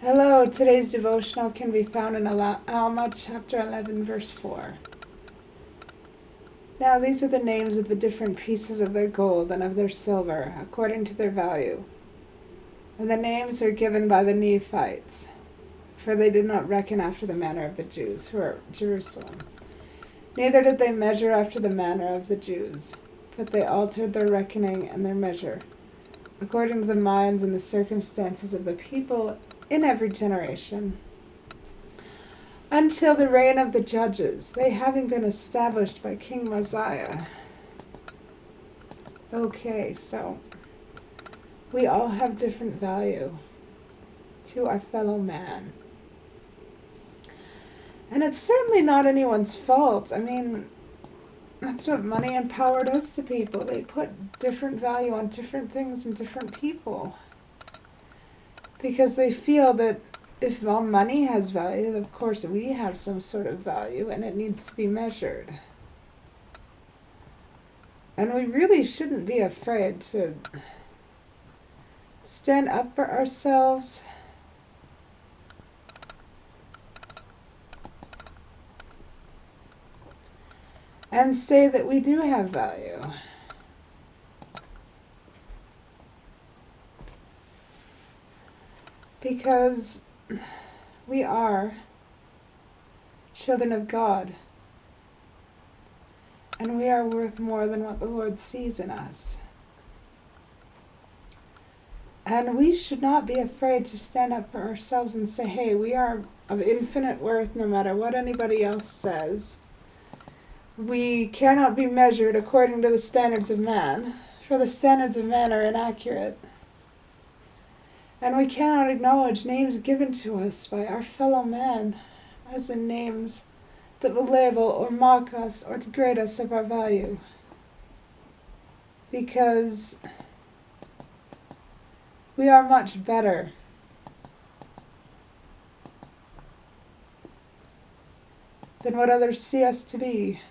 Hello, today's devotional can be found in Alma chapter 11, verse 4. Now these are the names of the different pieces of their gold and of their silver, according to their value. And the names are given by the Nephites, for they did not reckon after the manner of the Jews who are at Jerusalem. Neither did they measure after the manner of the Jews, but they altered their reckoning and their measure, according to the minds and the circumstances of the people in every generation, until the reign of the judges, they having been established by King Mosiah. Okay, so we all have different value to our fellow man. And it's certainly not anyone's fault. I mean, that's what money and power does to people. They put different value on different things and different people, because they feel that if all money has value, of course we have some sort of value and it needs to be measured. And we really shouldn't be afraid to stand up for ourselves and say that we do have value. Because we are children of God, and we are worth more than what the Lord sees in us. And we should not be afraid to stand up for ourselves and say, hey, we are of infinite worth no matter what anybody else says. We cannot be measured according to the standards of man, for the standards of man are inaccurate. And we cannot acknowledge names given to us by our fellow man as in names that will label or mock us or degrade us of our value. Because we are much better than what others see us to be.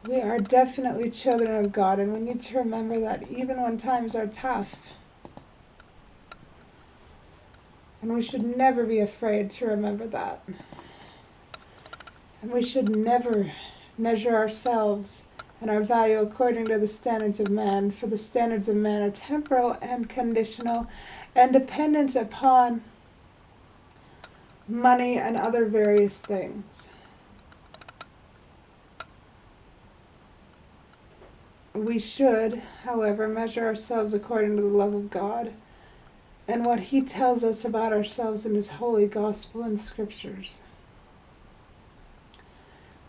We are definitely children of God, and we need to remember that even when times are tough. And we should never be afraid to remember that. And we should never measure ourselves and our value according to the standards of man, for the standards of man are temporal and conditional and dependent upon money and other various things. We should, however, measure ourselves according to the love of God and what He tells us about ourselves in His holy gospel and scriptures.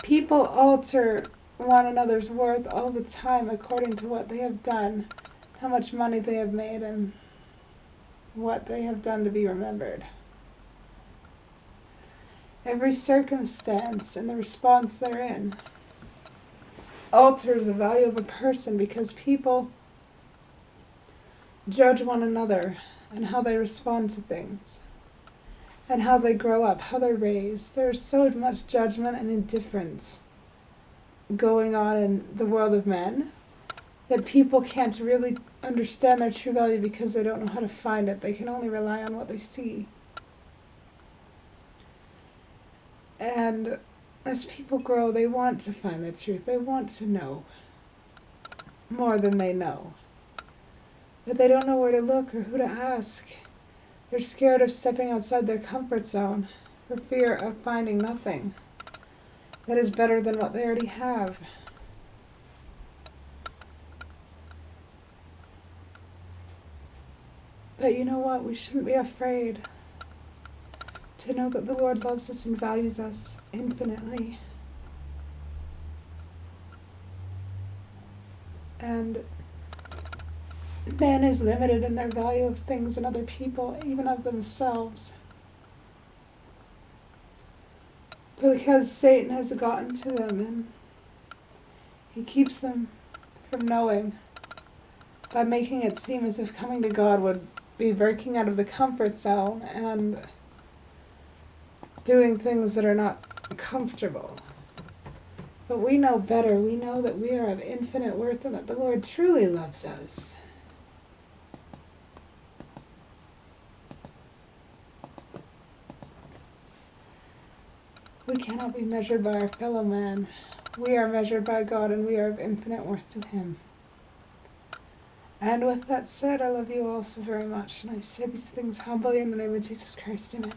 People alter one another's worth all the time according to what they have done, how much money they have made, and what they have done to be remembered. Every circumstance and the response therein alters the value of a person, because people judge one another and how they respond to things and how they grow up, how they're raised. There's so much judgment and indifference going on in the world of men that people can't really understand their true value because they don't know how to find it. They can only rely on what they see. And as people grow, they want to find the truth. They want to know more than they know. But they don't know where to look or who to ask. They're scared of stepping outside their comfort zone for fear of finding nothing that is better than what they already have. But you know what? We shouldn't be afraid to know that the Lord loves us and values us infinitely. And man is limited in their value of things and other people, even of themselves. But because Satan has gotten to them and he keeps them from knowing by making it seem as if coming to God would be breaking out of the comfort zone and doing things that are not comfortable. But we know better. We know that we are of infinite worth and that the Lord truly loves us. We cannot be measured by our fellow man. We are measured by God, and we are of infinite worth to Him. And with that said, I love you all so very much, and I say these things humbly in the name of Jesus Christ. Amen.